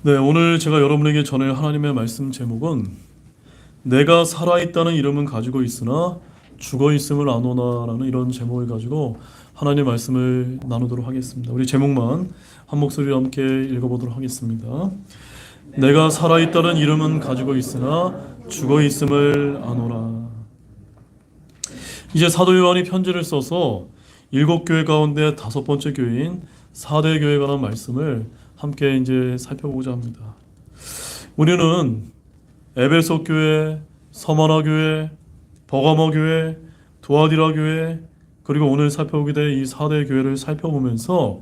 네, 오늘 제가 여러분에게 전할 하나님의 말씀 제목은 내가 살아있다는 이름은 가지고 있으나 죽어 있음을 아노나라는 이런 제목을 가지고 하나님의 말씀을 나누도록 하겠습니다. 우리 제목만 한 목소리로 함께 읽어보도록 하겠습니다. 내가 살아있다는 이름은 가지고 있으나 죽어 있음을 아노라. 이제 사도 요한이 편지를 써서 7교회 가운데 5번째 교회인 사대 교회에 관한 말씀을 함께 이제 살펴보고자 합니다. 우리는 에베소 교회, 서머나 교회, 버가모 교회, 두아디라 교회, 그리고 오늘 살펴보게 될 이 사대 교회를 살펴보면서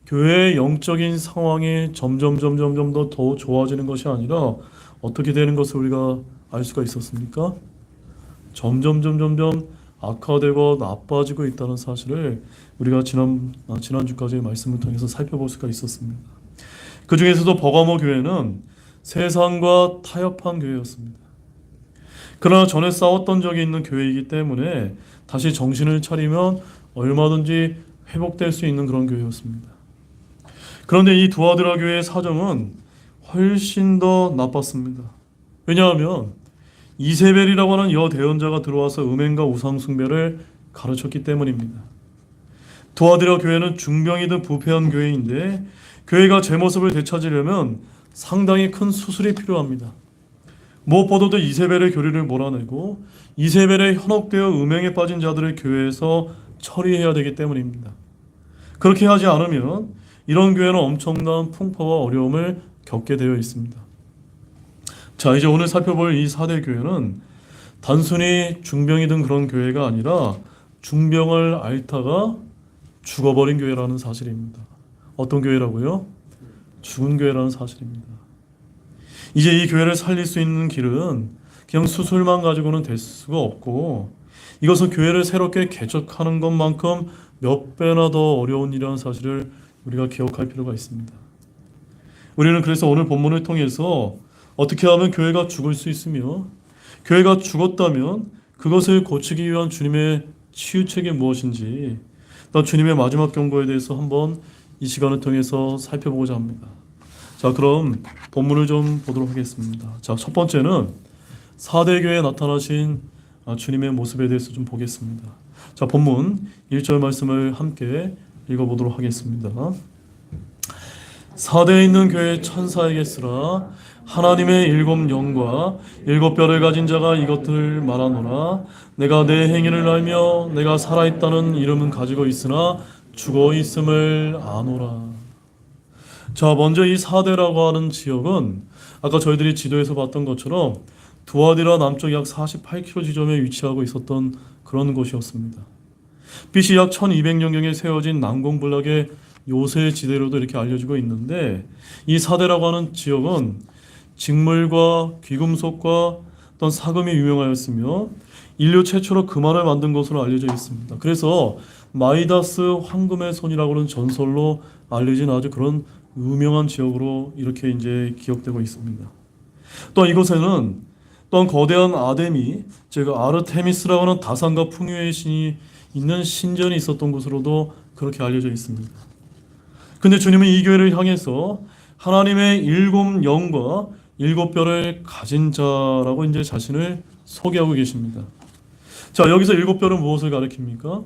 교회의 영적인 상황이 점점 더 좋아지는 것이 아니라 어떻게 되는 것을 우리가 알 수가 있었습니까? 점점 악화되고 나빠지고 있다는 사실을 우리가 지난주까지의 말씀을 통해서 살펴볼 수가 있었습니다. 그 중에서도 버가모 교회는 세상과 타협한 교회였습니다. 그러나 전에 싸웠던 적이 있는 교회이기 때문에 다시 정신을 차리면 얼마든지 회복될 수 있는 그런 교회였습니다. 그런데 이 두아드라 교회의 사정은 훨씬 더 나빴습니다. 왜냐하면 이세벨이라고 하는 여대언자가 들어와서 음행과 우상숭배를 가르쳤기 때문입니다. 두아드라 교회는 중병이든 부패한 교회인데 교회가 제 모습을 되찾으려면 상당히 큰 수술이 필요합니다. 무엇보다도 이세벨의 교리를 몰아내고 이세벨에 현혹되어 음행에 빠진 자들을 교회에서 처리해야 되기 때문입니다. 그렇게 하지 않으면 이런 교회는 엄청난 풍파와 어려움을 겪게 되어 있습니다. 자, 이제 오늘 살펴볼 이 사대 교회는 단순히 중병이 든 그런 교회가 아니라 중병을 앓다가 죽어버린 교회라는 사실입니다. 어떤 교회라고요? 죽은 교회라는 사실입니다. 이제 이 교회를 살릴 수 있는 길은 그냥 수술만 가지고는 될 수가 없고 이것은 교회를 새롭게 개척하는 것만큼 몇 배나 더 어려운 일이라는 사실을 우리가 기억할 필요가 있습니다. 우리는 그래서 오늘 본문을 통해서 어떻게 하면 교회가 죽을 수 있으며 교회가 죽었다면 그것을 고치기 위한 주님의 치유책이 무엇인지 또 주님의 마지막 경고에 대해서 한번 이 시간을 통해서 살펴보고자 합니다. 자, 그럼 본문을 좀 보도록 하겠습니다. 자, 첫 번째는 사대교회에 나타나신 주님의 모습에 대해서 좀 보겠습니다. 자, 본문 1절 말씀을 함께 읽어보도록 하겠습니다. 사대에 있는 교회 천사에게 쓰라. 하나님의 7 영과 7 뼈를 가진 자가 이것들을 말하노라. 내가 내 행위를 알며 내가 살아있다는 이름은 가지고 있으나 죽어 있음을 아노라. 자, 먼저 이 사대라고 하는 지역은 아까 저희들이 지도에서 봤던 것처럼 두아디라 남쪽 약 48km 지점에 위치하고 있었던 그런 곳이었습니다. BC 약 1200년경에 세워진 난공불락의 요새 지대로도 이렇게 알려지고 있는데 이 사대라고 하는 지역은 직물과 귀금속과 어떤 사금이 유명하였으며 인류 최초로 금화를 만든 것으로 알려져 있습니다. 그래서 마이다스 황금의 손이라고 하는 전설로 알려진 아주 그런 유명한 지역으로 이렇게 이제 기억되고 있습니다. 또한 이곳에는 또한 거대한 아데미, 즉 아르테미스라고 하는 다산과 풍요의 신이 있는 신전이 있었던 곳으로도 그렇게 알려져 있습니다. 근데 주님은 이 교회를 향해서 하나님의 7 영과 7 뼈를 가진 자라고 이제 자신을 소개하고 계십니다. 자, 여기서 7 뼈는 무엇을 가리킵니까?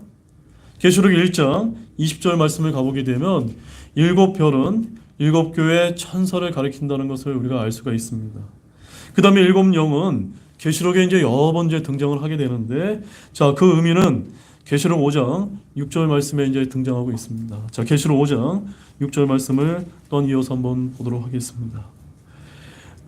계시록 1장 20절 말씀을 가보게 되면 7 뼈는 7 교회의 천사를 가리킨다는 것을 우리가 알 수가 있습니다. 그 다음에 7 영은 계시록에 이제 여러 번째 등장을 하게 되는데 자, 그 의미는 계시록 5장 6절 말씀에 이제 등장하고 있습니다. 자, 계시록 5장 6절 말씀을 또 이어서 한번 보도록 하겠습니다.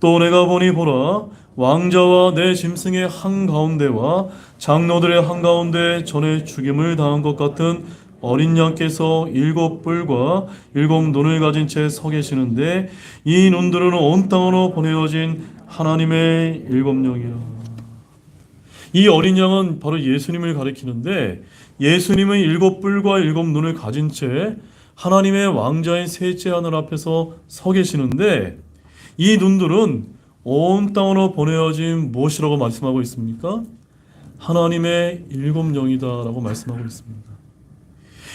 또 내가 보니 보라 왕자와 내 짐승의 한가운데와 장로들의 한가운데 전에 죽임을 당한 것 같은 어린 양께서 7 뿔과 7 눈을 가진 채 서 계시는데 이 눈들은 온 땅으로 보내어진 하나님의 7 영이라. 이 어린 양은 바로 예수님을 가리키는데 예수님은 7 뿔과 7 눈을 가진 채 하나님의 왕자인 셋째 하늘 앞에서 서 계시는데 이 눈들은 온 땅으로 보내어진 무엇이라고 말씀하고 있습니까? 하나님의 7 영이다라고 말씀하고 있습니다.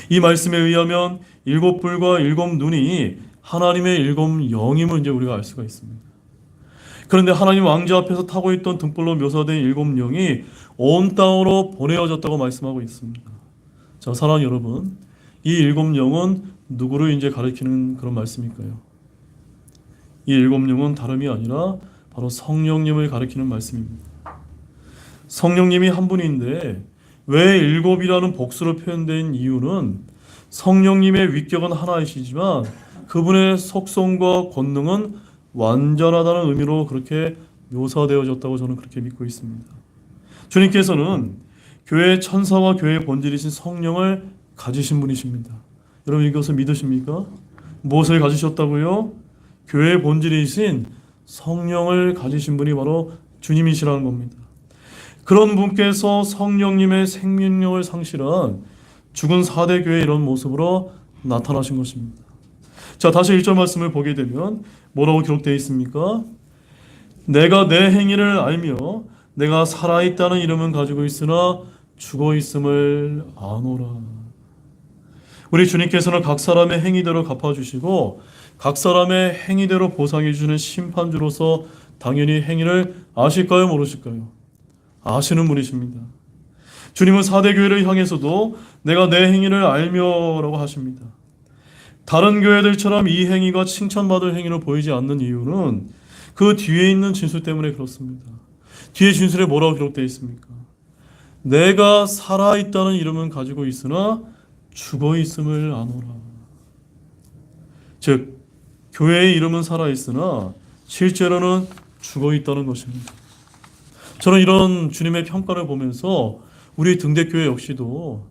이 말씀에 의하면 7 뿔과 7 눈이 하나님의 일곱 영임을 이제 우리가 알 수가 있습니다. 그런데 하나님 왕자 앞에서 타고 있던 등불로 묘사된 일곱 영이 온 땅으로 보내어졌다고 말씀하고 있습니다. 자, 사랑하는 여러분, 이 일곱 영은 누구를 이제 가리키는 그런 말씀일까요? 이 일곱 영은 다름이 아니라 바로 성령님을 가리키는 말씀입니다. 성령님이 한 분인데 왜 일곱이라는 복수로 표현된 이유는 성령님의 위격은 하나이시지만 그분의 속성과 권능은 완전하다는 의미로 그렇게 묘사되어졌다고 저는 그렇게 믿고 있습니다. 주님께서는 교회의 천사와 교회의 본질이신 성령을 가지신 분이십니다. 여러분 이것을 믿으십니까? 무엇을 가지셨다고요? 교회의 본질이신 성령을 가지신 분이 바로 주님이시라는 겁니다. 그런 분께서 성령님의 생명력을 상실한 죽은 4대 교회의 이런 모습으로 나타나신 것입니다. 자, 다시 1절 말씀을 보게 되면 뭐라고 기록되어 있습니까? 내가 내 행위를 알며 내가 살아있다는 이름은 가지고 있으나 죽어있음을 아노라. 우리 주님께서는 각 사람의 행위대로 갚아주시고 각 사람의 행위대로 보상해주는 심판주로서 당연히 행위를 아실까요? 모르실까요? 아시는 분이십니다. 주님은 4대 교회를 향해서도 내가 내 행위를 알며 라고 하십니다. 다른 교회들처럼 이 행위가 칭찬받을 행위로 보이지 않는 이유는 그 뒤에 있는 진술 때문에 그렇습니다. 뒤에 진술에 뭐라고 기록되어 있습니까? 내가 살아있다는 이름은 가지고 있으나 죽어있음을 아노라. 즉 교회의 이름은 살아있으나 실제로는 죽어있다는 것입니다. 저는 이런 주님의 평가를 보면서 우리 등대교회 역시도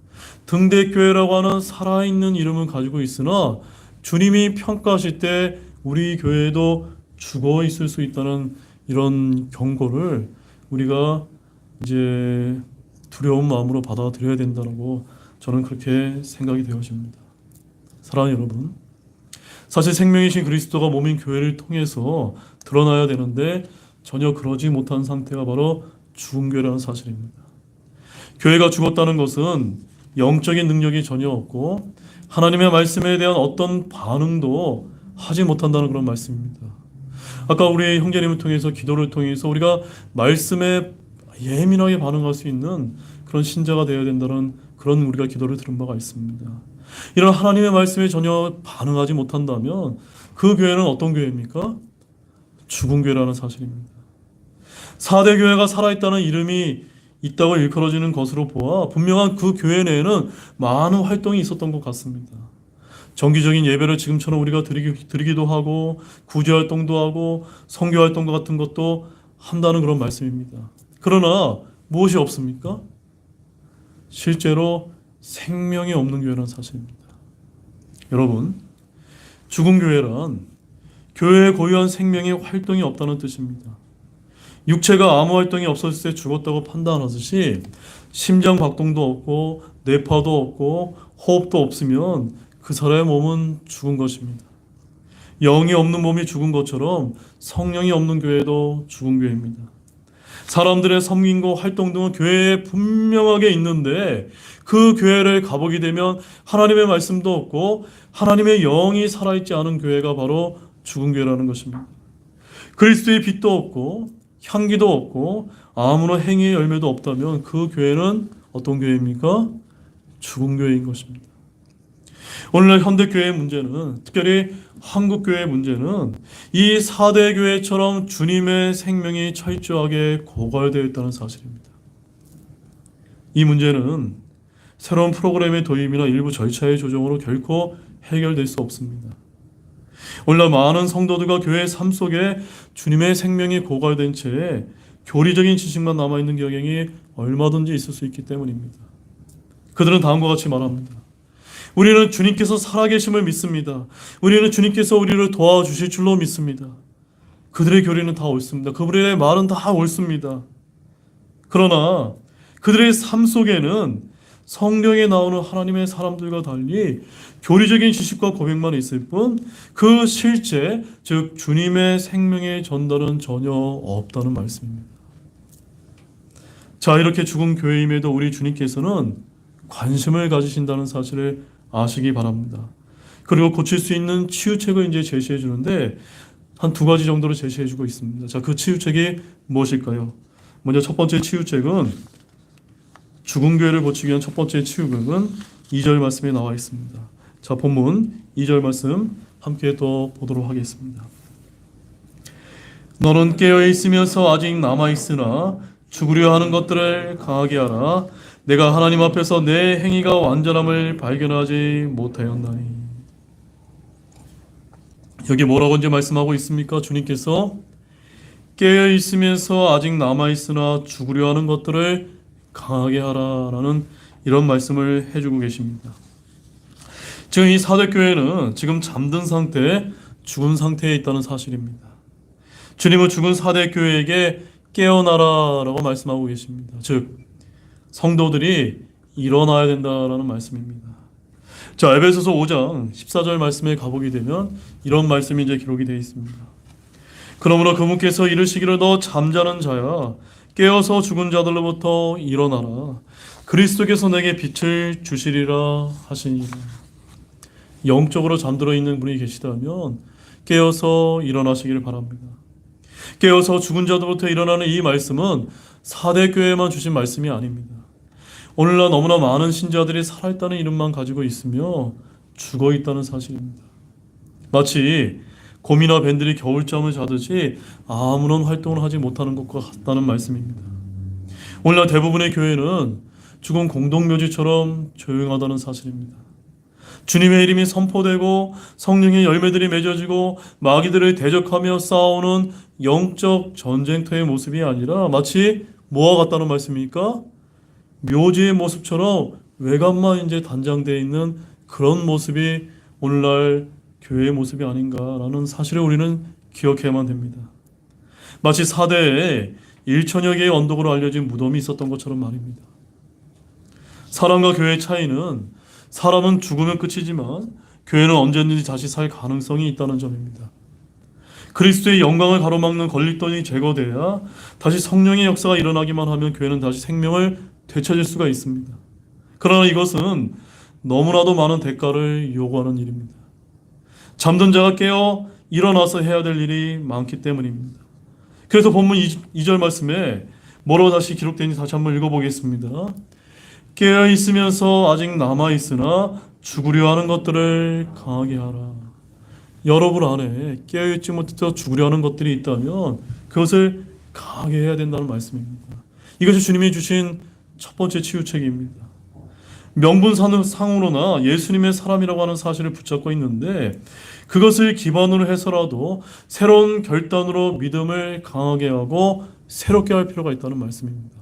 등대교회라고 하는 살아있는 이름은 가지고 있으나 주님이 평가하실 때 우리 교회도 죽어 있을 수 있다는 이런 경고를 우리가 이제 두려운 마음으로 받아들여야 된다고 저는 그렇게 생각이 되어집니다. 사랑하는 여러분, 사실 생명이신 그리스도가 몸인 교회를 통해서 드러나야 되는데 전혀 그러지 못한 상태가 바로 죽은 교회라는 사실입니다. 교회가 죽었다는 것은 영적인 능력이 전혀 없고 하나님의 말씀에 대한 어떤 반응도 하지 못한다는 그런 말씀입니다. 아까 우리 형제님을 통해서 기도를 통해서 우리가 말씀에 예민하게 반응할 수 있는 그런 신자가 되어야 된다는 그런 우리가 기도를 들은 바가 있습니다. 이런 하나님의 말씀에 전혀 반응하지 못한다면 그 교회는 어떤 교회입니까? 죽은 교회라는 사실입니다. 4대 교회가 살아있다는 이름이 있다고 일컬어지는 것으로 보아 분명한 그 교회 내에는 많은 활동이 있었던 것 같습니다. 정기적인 예배를 지금처럼 우리가 드리기도 하고 구제활동도 하고 선교활동과 같은 것도 한다는 그런 말씀입니다. 그러나 무엇이 없습니까? 실제로 생명이 없는 교회라는 사실입니다. 여러분, 죽은 교회란 교회에 고유한 생명의 활동이 없다는 뜻입니다. 육체가 아무 활동이 없었을 때 죽었다고 판단하듯이 심장 박동도 없고 뇌파도 없고 호흡도 없으면 그 사람의 몸은 죽은 것입니다. 영이 없는 몸이 죽은 것처럼 성령이 없는 교회도 죽은 교회입니다. 사람들의 섬김과 활동 등은 교회에 분명하게 있는데 그 교회를 가보게 되면 하나님의 말씀도 없고 하나님의 영이 살아있지 않은 교회가 바로 죽은 교회라는 것입니다. 그리스도의 빛도 없고 향기도 없고 아무런 행위의 열매도 없다면 그 교회는 어떤 교회입니까? 죽은 교회인 것입니다. 오늘날 현대교회의 문제는, 특별히 한국교회의 문제는 이 4대 교회처럼 주님의 생명이 철저하게 고갈되어 있다는 사실입니다. 이 문제는 새로운 프로그램의 도입이나 일부 절차의 조정으로 결코 해결될 수 없습니다. 오늘날 많은 성도들과 교회의 삶 속에 주님의 생명이 고갈된 채 교리적인 지식만 남아있는 경향이 얼마든지 있을 수 있기 때문입니다. 그들은 다음과 같이 말합니다. 우리는 주님께서 살아계심을 믿습니다. 우리는 주님께서 우리를 도와주실 줄로 믿습니다. 그들의 교리는 다 옳습니다. 그들의 말은 다 옳습니다. 그러나 그들의 삶 속에는 성경에 나오는 하나님의 사람들과 달리 교리적인 지식과 고백만 있을 뿐 그 실제, 즉 주님의 생명의 전달은 전혀 없다는 말씀입니다. 자, 이렇게 죽은 교회임에도 우리 주님께서는 관심을 가지신다는 사실을 아시기 바랍니다. 그리고 고칠 수 있는 치유책을 이제 제시해 주는데 한 두 가지 정도로 제시해 주고 있습니다. 자, 그 치유책이 무엇일까요? 먼저 첫 번째 치유책은, 죽은 교회를 고치기 위한 첫 번째 치유책은 2절 말씀에 나와 있습니다. 자, 본문 2절 말씀 함께 또 보도록 하겠습니다. 너는 깨어 있으면서 아직 남아 있으나 죽으려 하는 것들을 강하게 하라. 내가 하나님 앞에서 내 행위가 완전함을 발견하지 못하였나니. 여기 뭐라고 이제 말씀하고 있습니까? 주님께서 깨어 있으면서 아직 남아 있으나 죽으려 하는 것들을 강하게 하라라는 이런 말씀을 해주고 계십니다. 지금 이 사대 교회는 지금 잠든 상태, 죽은 상태에 있다는 사실입니다. 주님은 죽은 사대 교회에게 깨어나라라고 말씀하고 계십니다. 즉 성도들이 일어나야 된다라는 말씀입니다. 자, 에베소서 5장 14절 말씀에 가보게 되면 이런 말씀이 이제 기록이 되어 있습니다. 그러므로 그분께서 이르시기를 너 잠자는 자야 깨어서 죽은 자들로부터 일어나라. 그리스도께서 내게 빛을 주시리라 하시니라. 영적으로 잠들어 있는 분이 계시다면 깨어서 일어나시기를 바랍니다. 깨어서 죽은 자들로부터 일어나는 이 말씀은 사대교회에만 주신 말씀이 아닙니다. 오늘날 너무나 많은 신자들이 살아있다는 이름만 가지고 있으며 죽어있다는 사실입니다. 마치 곰이나 밴들이 겨울잠을 자듯이 아무런 활동을 하지 못하는 것과 같다는 말씀입니다. 오늘날 대부분의 교회는 죽은 공동묘지처럼 조용하다는 사실입니다. 주님의 이름이 선포되고 성령의 열매들이 맺어지고 마귀들을 대적하며 싸우는 영적 전쟁터의 모습이 아니라 마치 뭐와 같다는 말씀입니까? 묘지의 모습처럼 외관만 이제 단장되어 있는 그런 모습이 오늘날 교회의 모습이 아닌가라는 사실을 우리는 기억해야만 됩니다. 마치 사대에 1천여 개의 언덕으로 알려진 무덤이 있었던 것처럼 말입니다. 사람과 교회의 차이는 사람은 죽으면 끝이지만 교회는 언제든지 다시 살 가능성이 있다는 점입니다. 그리스도의 영광을 가로막는 걸림돌이 제거돼야 다시 성령의 역사가 일어나기만 하면 교회는 다시 생명을 되찾을 수가 있습니다. 그러나 이것은 너무나도 많은 대가를 요구하는 일입니다. 잠든 자가 깨어 일어나서 해야 될 일이 많기 때문입니다. 그래서 본문 2절 말씀에 뭐라고 다시 기록되는지 다시 한번 읽어보겠습니다. 깨어 있으면서 아직 남아 있으나 죽으려 하는 것들을 강하게 하라. 여러분 안에 깨어 있지 못해서 죽으려 하는 것들이 있다면 그것을 강하게 해야 된다는 말씀입니다. 이것이 주님이 주신 첫 번째 치유책입니다. 명분상으로나 예수님의 사람이라고 하는 사실을 붙잡고 있는데 그것을 기반으로 해서라도 새로운 결단으로 믿음을 강하게 하고 새롭게 할 필요가 있다는 말씀입니다.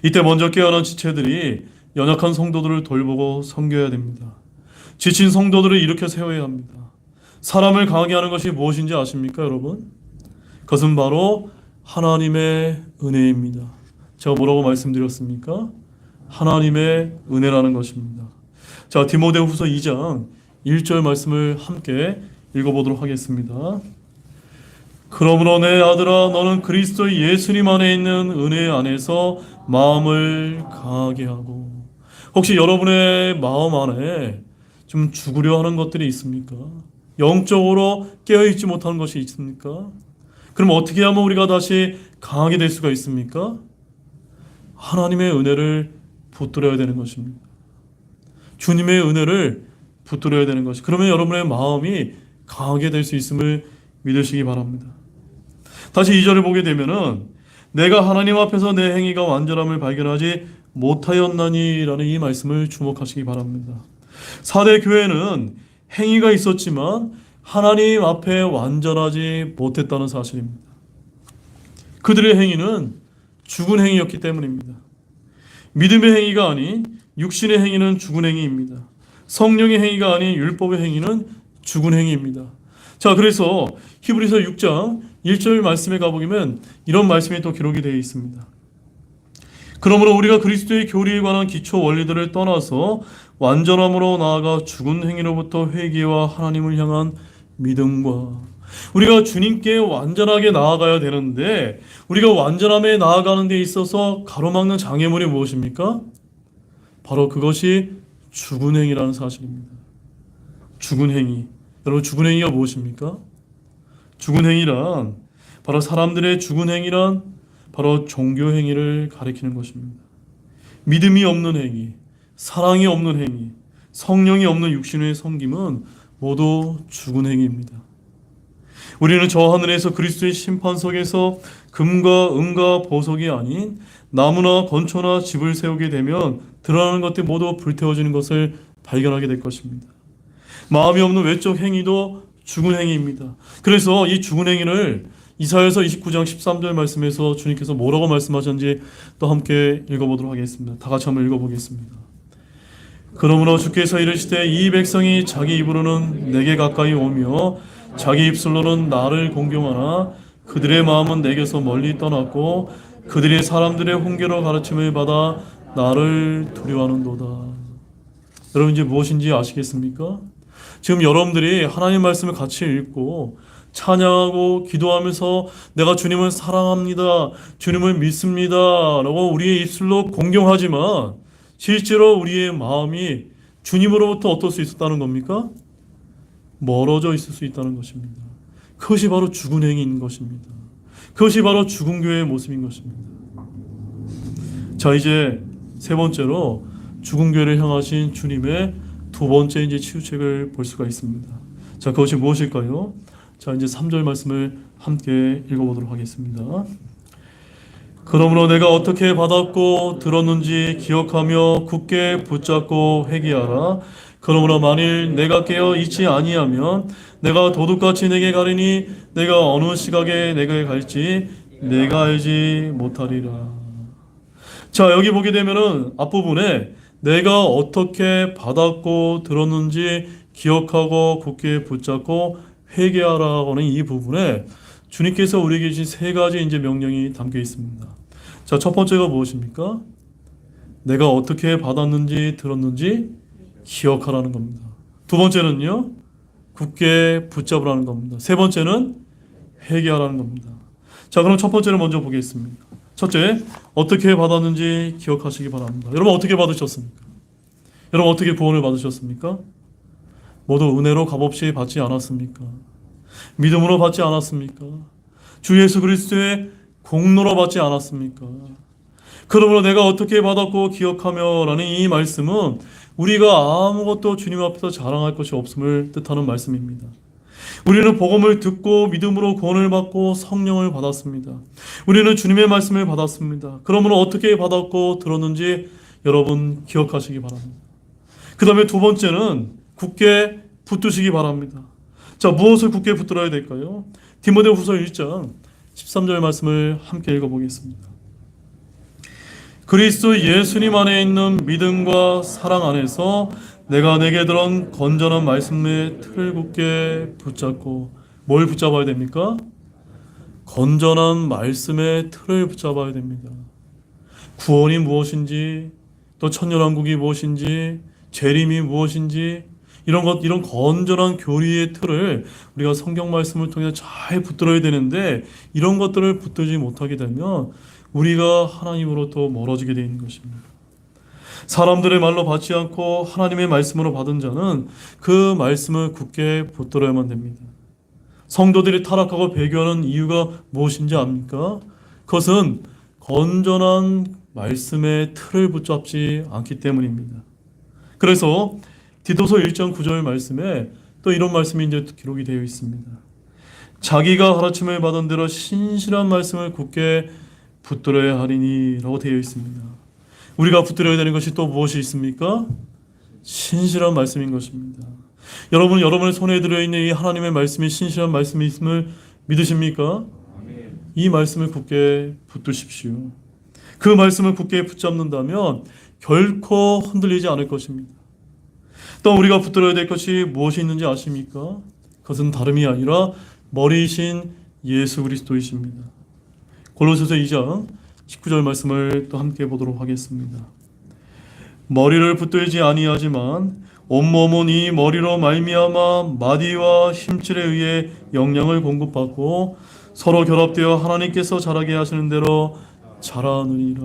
이때 먼저 깨어난 지체들이 연약한 성도들을 돌보고 섬겨야 됩니다. 지친 성도들을 일으켜 세워야 합니다. 사람을 강하게 하는 것이 무엇인지 아십니까, 여러분? 그것은 바로 하나님의 은혜입니다. 제가 뭐라고 말씀드렸습니까? 하나님의 은혜라는 것입니다. 자, 디모데후서 2장 1절 말씀을 함께 읽어보도록 하겠습니다. 그러므로 내 아들아 너는 그리스도 예수님 안에 있는 은혜 안에서 마음을 강하게 하고. 혹시 여러분의 마음 안에 좀 죽으려 하는 것들이 있습니까? 영적으로 깨어있지 못하는 것이 있습니까? 그럼 어떻게 하면 우리가 다시 강하게 될 수가 있습니까? 하나님의 은혜를 붙들어야 되는 것입니다. 주님의 은혜를 붙들어야 되는 것이. 그러면 여러분의 마음이 강하게 될 수 있음을 믿으시기 바랍니다. 다시 2절을 보게 되면은 내가 하나님 앞에서 내 행위가 완전함을 발견하지 못하였나니 라는 이 말씀을 주목하시기 바랍니다. 사대 교회는 행위가 있었지만 하나님 앞에 완전하지 못했다는 사실입니다. 그들의 행위는 죽은 행위였기 때문입니다. 믿음의 행위가 아닌 육신의 행위는 죽은 행위입니다. 성령의 행위가 아닌 율법의 행위는 죽은 행위입니다. 자, 그래서 히브리서 6장 1절 말씀에 가보면 이런 말씀이 또 기록이 되어 있습니다. 그러므로 우리가 그리스도의 교리에 관한 기초 원리들을 떠나서 완전함으로 나아가 죽은 행위로부터 회개와 하나님을 향한 믿음과, 우리가 주님께 완전하게 나아가야 되는데 우리가 완전함에 나아가는 데 있어서 가로막는 장애물이 무엇입니까? 바로 그것이 죽은 행위라는 사실입니다. 죽은 행위. 여러분, 죽은 행위가 무엇입니까? 죽은 행위란 바로 사람들의 죽은 행위란 바로 종교 행위를 가리키는 것입니다. 믿음이 없는 행위, 사랑이 없는 행위, 성령이 없는 육신의 섬김은 모두 죽은 행위입니다. 우리는 저 하늘에서 그리스도의 심판석에서 금과 은과 보석이 아닌 나무나 건초나 집을 세우게 되면 드러나는 것들 모두 불태워지는 것을 발견하게 될 것입니다. 마음이 없는 외적 행위도 죽은 행위입니다. 그래서 이 죽은 행위를 이사야서 29장 13절 말씀에서 주님께서 뭐라고 말씀하셨는지 또 함께 읽어보도록 하겠습니다. 다 같이 한번 읽어보겠습니다. 그러므로 주께서 이르시되 이 백성이 자기 입으로는 내게 가까이 오며 자기 입술로는 나를 공경하나 그들의 마음은 내게서 멀리 떠났고 그들이 사람들의 훈계로 가르침을 받아 나를 두려워하는도다. 여러분, 이제 무엇인지 아시겠습니까? 지금 여러분들이 하나님 말씀을 같이 읽고 찬양하고 기도하면서 내가 주님을 사랑합니다, 주님을 믿습니다 라고 우리의 입술로 공경하지만 실제로 우리의 마음이 주님으로부터 어떨 수 있었다는 겁니까? 멀어져 있을 수 있다는 것입니다. 그것이 바로 죽은 행위인 것입니다. 그것이 바로 죽은 교회의 모습인 것입니다. 자, 이제 세 번째로 죽은 교회를 향하신 주님의 두 번째 이제 치유책을 볼 수가 있습니다. 자, 그것이 무엇일까요? 자, 이제 3절 말씀을 함께 읽어보도록 하겠습니다. 그러므로 내가 어떻게 받았고 들었는지 기억하며 굳게 붙잡고 회개하라. 그러므로 만일 내가 깨어 있지 아니하면 내가 도둑같이 내게 가리니 내가 어느 시각에 내게 갈지 내가 알지 못하리라. 자, 여기 보게 되면은 앞부분에 내가 어떻게 받았고 들었는지 기억하고 굳게 붙잡고 회개하라고 하는 이 부분에 주님께서 우리에게 주신 세 가지 이제 명령이 담겨 있습니다. 자, 첫 번째가 무엇입니까? 내가 어떻게 받았는지 들었는지 기억하라는 겁니다. 두 번째는요, 굳게 붙잡으라는 겁니다. 세 번째는 회개하라는 겁니다. 자, 그럼 첫 번째를 먼저 보겠습니다. 첫째, 어떻게 받았는지 기억하시기 바랍니다. 여러분, 어떻게 받으셨습니까? 여러분, 어떻게 구원을 받으셨습니까? 모두 은혜로 값없이 받지 않았습니까? 믿음으로 받지 않았습니까? 주 예수 그리스도의 공로로 받지 않았습니까? 그러므로 내가 어떻게 받았고 기억하며 라는 이 말씀은 우리가 아무것도 주님 앞에서 자랑할 것이 없음을 뜻하는 말씀입니다. 우리는 복음을 듣고 믿음으로 구원을 받고 성령을 받았습니다. 우리는 주님의 말씀을 받았습니다. 그러므로 어떻게 받았고 들었는지 여러분 기억하시기 바랍니다. 그 다음에 두 번째는 굳게 붙드시기 바랍니다. 자, 무엇을 굳게 붙들어야 될까요? 디모데후서 1장 13절 말씀을 함께 읽어보겠습니다. 그리스도 예수님 안에 있는 믿음과 사랑 안에서 내가 내게 들은 건전한 말씀의 틀을 굳게 붙잡고, 뭘 붙잡아야 됩니까? 건전한 말씀의 틀을 붙잡아야 됩니다. 구원이 무엇인지, 또 천년왕국이 무엇인지, 재림이 무엇인지, 이런 건전한 교리의 틀을 우리가 성경 말씀을 통해서 잘 붙들어야 되는데, 이런 것들을 붙들지 못하게 되면 우리가 하나님으로부터 멀어지게 되는 것입니다. 사람들의 말로 받지 않고 하나님의 말씀으로 받은 자는 그 말씀을 굳게 붙들어야만 됩니다. 성도들이 타락하고 배교하는 이유가 무엇인지 압니까? 그것은 건전한 말씀의 틀을 붙잡지 않기 때문입니다. 그래서 디도서 1장 9절 말씀에 또 이런 말씀이 이제 기록이 되어 있습니다. 자기가 가르침을 받은 대로 신실한 말씀을 굳게 붙들어야 하리니 라고 되어 있습니다. 우리가 붙들어야 되는 것이 또 무엇이 있습니까? 신실한 말씀인 것입니다. 여러분은 여러분의 손에 들어있는 이 하나님의 말씀이 신실한 말씀이 있음을 믿으십니까? 이 말씀을 굳게 붙드십시오. 그 말씀을 굳게 붙잡는다면 결코 흔들리지 않을 것입니다. 또 우리가 붙들어야 될 것이 무엇이 있는지 아십니까? 그것은 다름이 아니라 머리이신 예수 그리스도이십니다. 골로새서 2장 19절 말씀을 또 함께 보도록 하겠습니다. 머리를 붙들지 아니하지만 온몸은 이 머리로 말미암아 마디와 힘줄에 의해 영양을 공급받고 서로 결합되어 하나님께서 자라게 하시는 대로 자라느니라.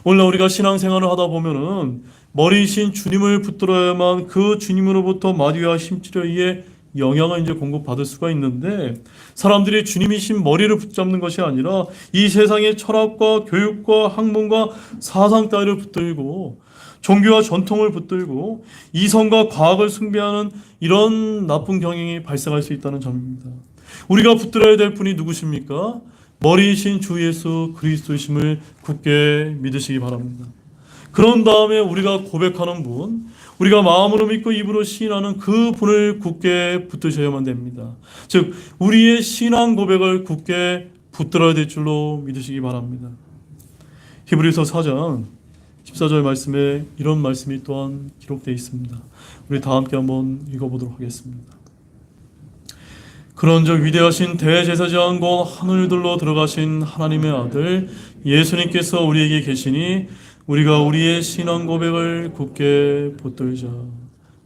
오늘 우리가 신앙생활을 하다 보면은 머리이신 주님을 붙들어야만 그 주님으로부터 마디와 힘줄에 영향을 이제 공급받을 수가 있는데, 사람들이 주님이신 머리를 붙잡는 것이 아니라 이 세상의 철학과 교육과 학문과 사상 따위를 붙들고 종교와 전통을 붙들고 이성과 과학을 숭배하는 이런 나쁜 경향이 발생할 수 있다는 점입니다. 우리가 붙들어야 될 분이 누구십니까? 머리이신 주 예수 그리스도이심을 굳게 믿으시기 바랍니다. 그런 다음에 우리가 고백하는 분, 우리가 마음으로 믿고 입으로 시인하는 그 분을 굳게 붙드셔야만 됩니다. 즉 우리의 신앙 고백을 굳게 붙들어야 될 줄로 믿으시기 바랍니다. 히브리서 4장 14절 말씀에 이런 말씀이 또한 기록되어 있습니다. 우리 다 함께 한번 읽어보도록 하겠습니다. 그런즉 위대하신 대제사장 곧 하늘들로 들어가신 하나님의 아들 예수님께서 우리에게 계시니 우리가 우리의 신앙 고백을 굳게 붙들자.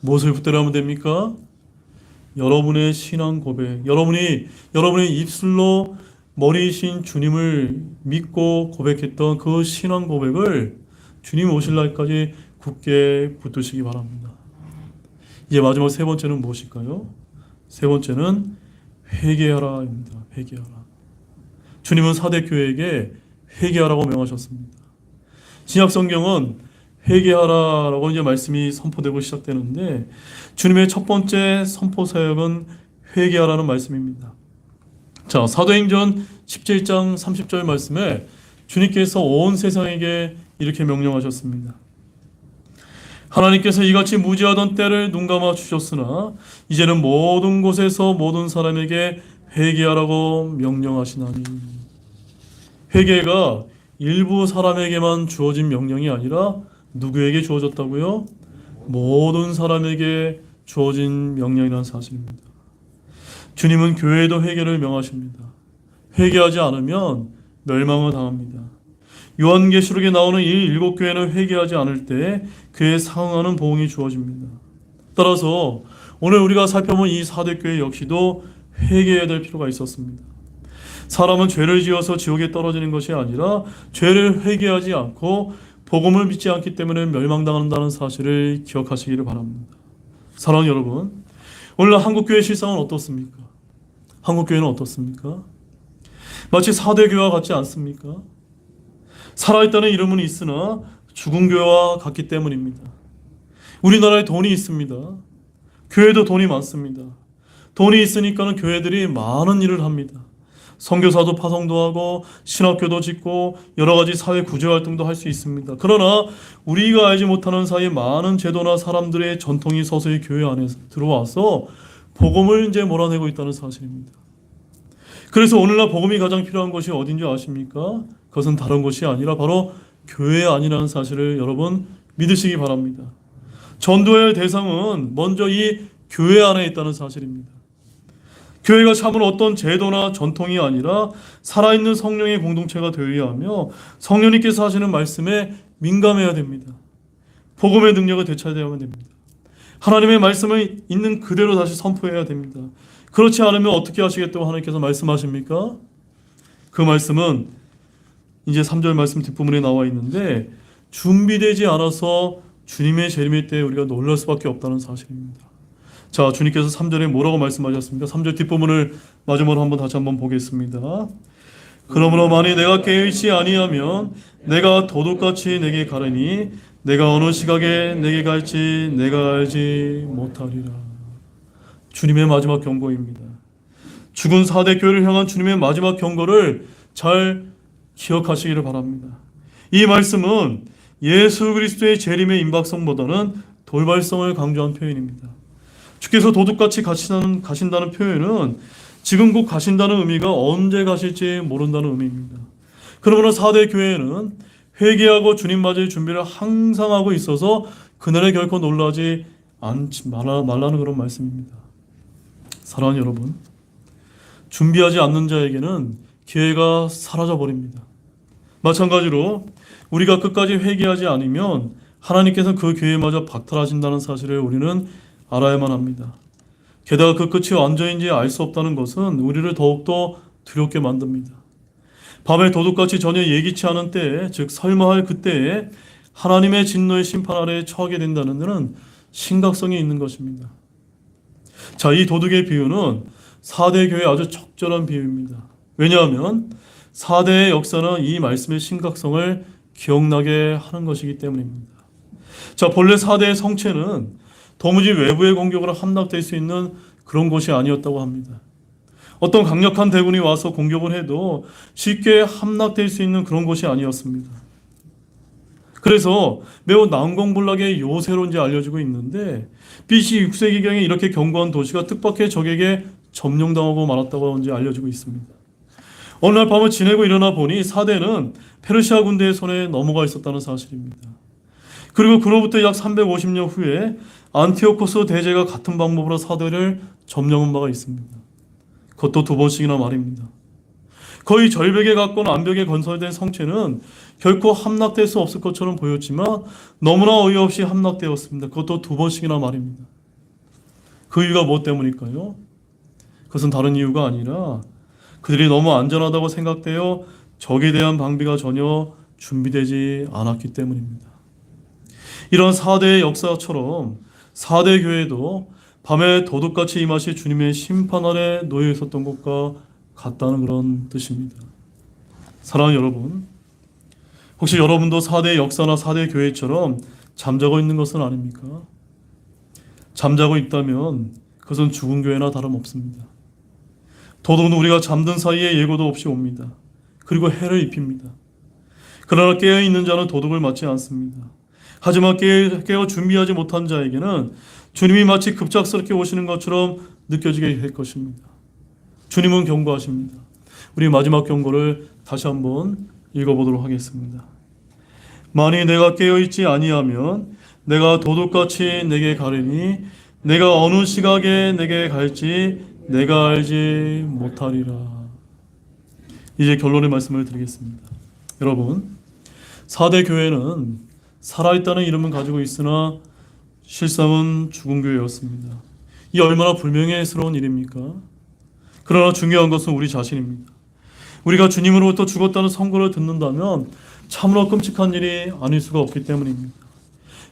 무엇을 붙들면 됩니까? 여러분의 신앙 고백, 여러분의 입술로 머리이신 주님을 믿고 고백했던 그 신앙 고백을 주님 오실 날까지 굳게 붙드시기 바랍니다. 이제 마지막 세 번째는 무엇일까요? 세 번째는 회개하라입니다. 회개하라. 주님은 사대 교회에게 회개하라고 명하셨습니다. 신약 성경은 회개하라라고 이제 말씀이 선포되고 시작되는데, 주님의 첫 번째 선포 사역은 회개하라는 말씀입니다. 자, 사도행전 17장 30절 말씀에 주님께서 온 세상에게 이렇게 명령하셨습니다. 하나님께서 이같이 무지하던 때를 눈감아 주셨으나 이제는 모든 곳에서 모든 사람에게 회개하라고 명령하시나니. 회개가 일부 사람에게만 주어진 명령이 아니라 누구에게 주어졌다고요? 모든 사람에게 주어진 명령이라는 사실입니다. 주님은 교회에도 회개를 명하십니다. 회개하지 않으면 멸망을 당합니다. 요한계시록에 나오는 이 7교회는 회개하지 않을 때 그에 상응하는 보응이 주어집니다. 따라서 오늘 우리가 살펴본 이 4대 교회 역시도 회개해야 될 필요가 있었습니다. 사람은 죄를 지어서 지옥에 떨어지는 것이 아니라 죄를 회개하지 않고 복음을 믿지 않기 때문에 멸망당한다는 사실을 기억하시기를 바랍니다. 사랑하는 여러분, 오늘 한국교회 실상은 어떻습니까? 한국교회는 어떻습니까? 마치 4대 교회와 같지 않습니까? 살아있다는 이름은 있으나 죽은 교회와 같기 때문입니다. 우리나라에 돈이 있습니다. 교회도 돈이 많습니다. 돈이 있으니까는 교회들이 많은 일을 합니다. 선교사도 파송도 하고 신학교도 짓고 여러 가지 사회 구제 활동도 할 수 있습니다. 그러나 우리가 알지 못하는 사이에 많은 제도나 사람들의 전통이 서서히 교회 안에 들어와서 복음을 이제 몰아내고 있다는 사실입니다. 그래서 오늘날 복음이 가장 필요한 것이 어딘지 아십니까? 그것은 다른 것이 아니라 바로 교회 아니라는 사실을 여러분 믿으시기 바랍니다. 전도해야 할 대상은 먼저 이 교회 안에 있다는 사실입니다. 교회가 참으로 어떤 제도나 전통이 아니라 살아있는 성령의 공동체가 되어야 하며 성령님께서 하시는 말씀에 민감해야 됩니다. 복음의 능력을 되찾아야만 됩니다. 하나님의 말씀을 있는 그대로 다시 선포해야 됩니다. 그렇지 않으면 어떻게 하시겠다고 하나님께서 말씀하십니까? 그 말씀은 이제 3절 말씀 뒷부분에 나와 있는데, 준비되지 않아서 주님의 재림의 때에 우리가 놀랄 수밖에 없다는 사실입니다. 자, 주님께서 3절에 뭐라고 말씀하셨습니까? 3절 뒷부분을 마지막으로 다시 한번 보겠습니다. 그러므로 만일 내가 깨어있지 아니하면 내가 도둑같이 내게 가르니 내가 어느 시각에 내게 갈지 내가 알지 못하리라. 주님의 마지막 경고입니다. 죽은 4대 교회를 향한 주님의 마지막 경고를 잘 기억하시기를 바랍니다. 이 말씀은 예수 그리스도의 재림의 임박성보다는 돌발성을 강조한 표현입니다. 주께서 도둑같이 가신다는 표현은 지금 곧 가신다는 의미가 언제 가실지 모른다는 의미입니다. 그러므로 4대 교회는 회개하고 주님 맞을 준비를 항상 하고 있어서 그날에 결코 놀라지 말라는 그런 말씀입니다. 사랑하는 여러분, 준비하지 않는 자에게는 기회가 사라져버립니다. 마찬가지로 우리가 끝까지 회개하지 않으면 하나님께서 그 기회마저 박탈하신다는 사실을 우리는 알아야만 합니다. 게다가 그 끝이 언제인지 알 수 없다는 것은 우리를 더욱더 두렵게 만듭니다. 밤에 도둑같이 전혀 예기치 않은 때에, 즉 설마할 그때에 하나님의 진노의 심판 아래에 처하게 된다는 데는 심각성이 있는 것입니다. 자, 이 도둑의 비유는 4대 교회의 아주 적절한 비유입니다. 왜냐하면 4대의 역사는 이 말씀의 심각성을 기억나게 하는 것이기 때문입니다. 자, 본래 4대의 성체는 도무지 외부의 공격으로 함락될 수 있는 그런 곳이 아니었다고 합니다. 어떤 강력한 대군이 와서 공격을 해도 쉽게 함락될 수 있는 그런 곳이 아니었습니다. 그래서 매우 난공불락의 요새로 이제 알려지고 있는데 BC 6세기경에 이렇게 견고한 도시가 뜻밖의 적에게 점령당하고 말았다고 이제 알려지고 있습니다. 어느 날 밤을 지내고 일어나 보니 4대는 페르시아 군대의 손에 넘어가 있었다는 사실입니다. 그리고 그로부터 약 350년 후에 안티오코스 대제가 같은 방법으로 4대를 점령한 바가 있습니다. 그것도 2번씩이나 말입니다. 거의 절벽에 가까운 암벽에 건설된 성체는 결코 함락될 수 없을 것처럼 보였지만 너무나 어이없이 함락되었습니다. 그것도 2번씩이나 말입니다. 그 이유가 무엇 때문일까요? 그것은 다른 이유가 아니라 그들이 너무 안전하다고 생각되어 적에 대한 방비가 전혀 준비되지 않았기 때문입니다. 이런 4대의 역사처럼 4대 교회도 밤에 도둑같이 임하시 주님의 심판 아래 놓여 있었던 것과 같다는 그런 뜻입니다. 사랑하는 여러분, 혹시 여러분도 4대 역사나 4대 교회처럼 잠자고 있는 것은 아닙니까? 잠자고 있다면 그것은 죽은 교회나 다름없습니다. 도둑은 우리가 잠든 사이에 예고도 없이 옵니다. 그리고 해를 입힙니다. 그러나 깨어있는 자는 도둑을 맞지 않습니다. 하지만 깨어 준비하지 못한 자에게는 주님이 마치 급작스럽게 오시는 것처럼 느껴지게 될 것입니다. 주님은 경고하십니다. 우리 마지막 경고를 다시 한번 읽어보도록 하겠습니다. 만일 내가 깨어있지 아니하면 내가 도둑같이 내게 가리니 내가 어느 시각에 내게 갈지 내가 알지 못하리라. 이제 결론의 말씀을 드리겠습니다. 여러분, 4대 교회는 살아있다는 이름은 가지고 있으나 실상은 죽은 교회였습니다. 이 얼마나 불명예스러운 일입니까? 그러나 중요한 것은 우리 자신입니다. 우리가 주님으로부터 죽었다는 선고를 듣는다면 참으로 끔찍한 일이 아닐 수가 없기 때문입니다.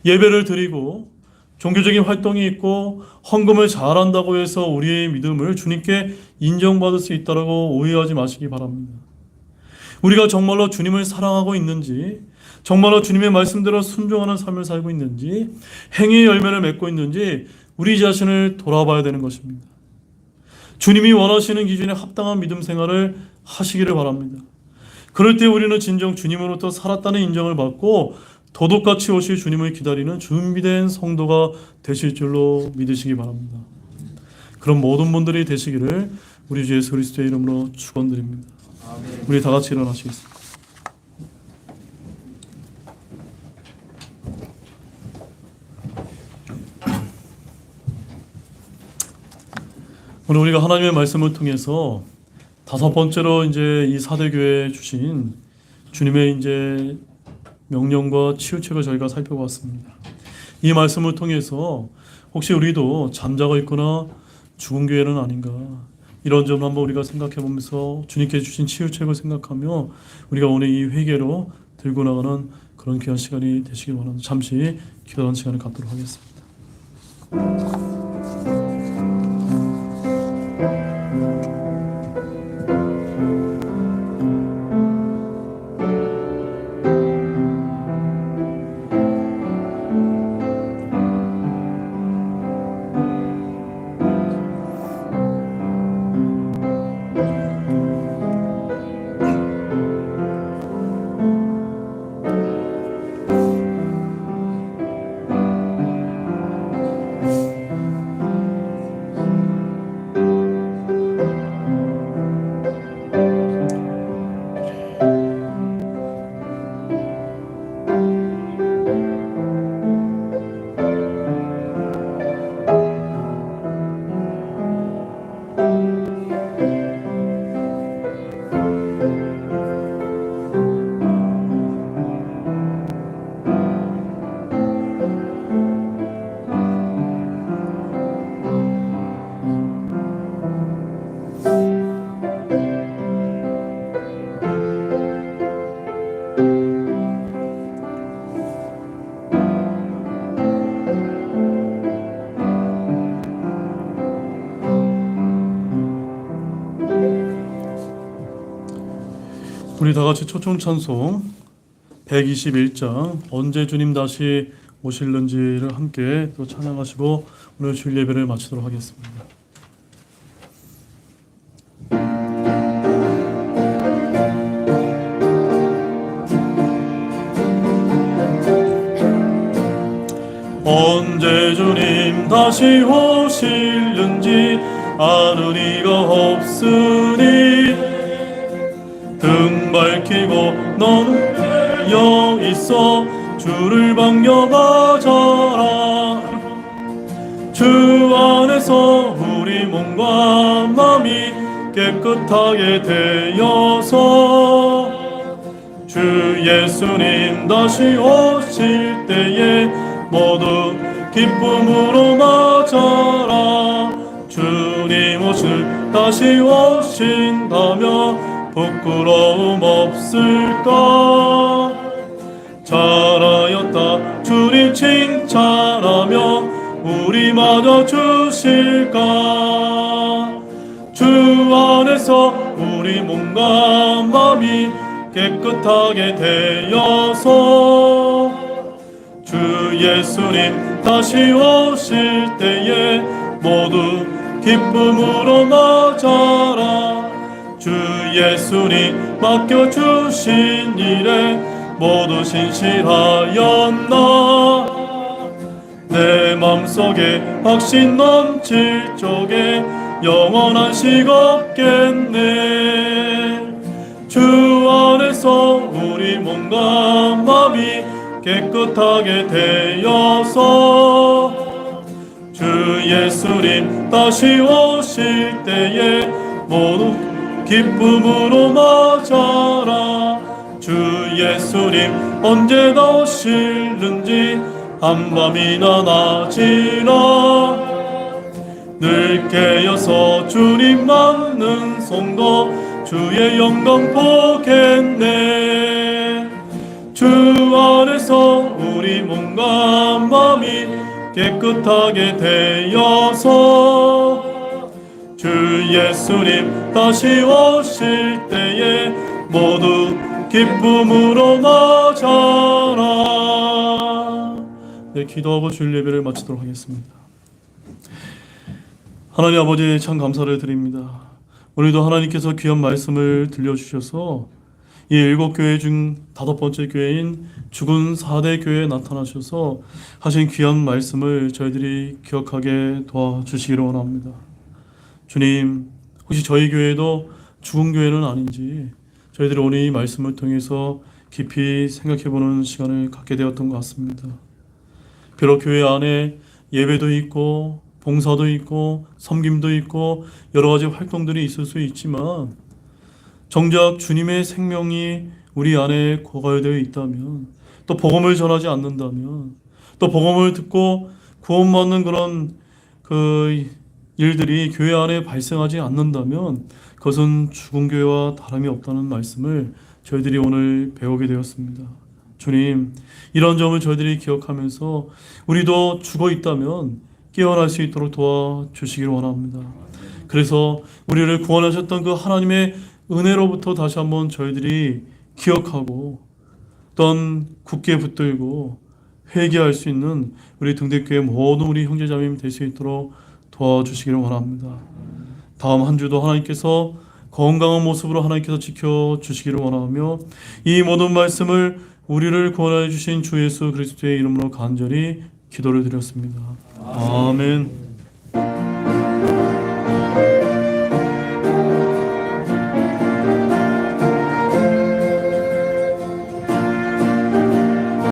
예배를 드리고 종교적인 활동이 있고 헌금을 잘한다고 해서 우리의 믿음을 주님께 인정받을 수 있다고 오해하지 마시기 바랍니다. 우리가 정말로 주님을 사랑하고 있는지, 정말로 주님의 말씀대로 순종하는 삶을 살고 있는지, 행위의 열매를 맺고 있는지 우리 자신을 돌아봐야 되는 것입니다. 주님이 원하시는 기준에 합당한 믿음 생활을 하시기를 바랍니다. 그럴 때 우리는 진정 주님으로부터 살았다는 인정을 받고 도둑같이 오실 주님을 기다리는 준비된 성도가 되실 줄로 믿으시기 바랍니다. 그런 모든 분들이 되시기를 우리 주 예수 그리스도의 이름으로 축원드립니다. 우리 다 같이 일어나시겠습니다. 오늘 우리가 하나님의 말씀을 통해서 5번째로 이제 이 4대 교회에 주신 주님의 이제 명령과 치유책을 저희가 살펴봤습니다. 이 말씀을 통해서 혹시 우리도 잠자고 있거나 죽은 교회는 아닌가, 이런 점을 한번 우리가 생각해 보면서 주님께 주신 치유책을 생각하며 우리가 오늘 이 회개로 들고 나가는 그런 귀한 시간이 되시길 바랍니다. 잠시 기도하는 시간을 갖도록 하겠습니다. 우리 다 같이 초청 찬송 121장 언제 주님 다시 오실는지를 함께 또 찬양하시고 오늘 주일 예배를 마치도록 하겠습니다. 언제 주님 다시 오실는지 아는 이가 없으니 등 밝히고 너는 깨어 있어 주를 방념하자라. 주 안에서 우리 몸과 마음이 깨끗하게 되어서 주 예수님 다시 오실 때에 모두 기쁨으로 맞아라. 주님 오실 다시 오신다면 부끄러움 없을까. 잘하였다 주님 칭찬하며 우리마저 주실까. 주 안에서 우리 몸과 마음이 깨끗하게 되어서 주 예수님 다시 오실 때에 모두 기쁨으로 맞아라. 주 예수님 맡겨주신 일에 모두 신실하였나. 내 맘속에 확신 넘칠 적에 영원한 식 없겠네. 주 안에서 우리 몸과 마음이 깨끗하게 되어서 주 예수님 다시 오실 때에 모두 기쁨으로 맞아라. 주 예수님 언제 오실는지 한밤이나 낮이나 늘 깨어서 주님 맞는 성도 주의 영광 보겠네. 주 안에서 우리 몸과 마음이 깨끗하게 되어서 주 예수님 다시 오실 때에 모두 기쁨으로 맞아라. 네, 기도하고 주일 예배를 마치도록 하겠습니다. 하나님 아버지 참 감사를 드립니다. 오늘도 하나님께서 귀한 말씀을 들려주셔서 이 7교회 중 5번째 교회인 죽은 4대 교회에 나타나셔서 하신 귀한 말씀을 저희들이 기억하게 도와주시기를 원합니다. 주님, 혹시 저희 교회도 죽은 교회는 아닌지 저희들이 오늘 이 말씀을 통해서 깊이 생각해보는 시간을 갖게 되었던 것 같습니다. 비록 교회 안에 예배도 있고 봉사도 있고 섬김도 있고 여러 가지 활동들이 있을 수 있지만 정작 주님의 생명이 우리 안에 고갈되어 있다면, 또 복음을 전하지 않는다면, 또 복음을 듣고 구원받는 그런 일들이 교회 안에 발생하지 않는다면 그것은 죽은 교회와 다름이 없다는 말씀을 저희들이 오늘 배우게 되었습니다. 주님, 이런 점을 저희들이 기억하면서 우리도 죽어 있다면 깨어날 수 있도록 도와주시기를 원합니다. 그래서 우리를 구원하셨던 그 하나님의 은혜로부터 다시 한번 저희들이 기억하고 또한 굳게 붙들고 회개할 수 있는 우리 등대교회 모든 우리 형제자매님 될 수 있도록 도와주시기를 원합니다. 다음 한 주도 하나님께서 건강한 모습으로 하나님께서 지켜주시기를 원하며 이 모든 말씀을 우리를 구원하여 주신 주 예수 그리스도의 이름으로 간절히 기도를 드렸습니다. 아멘.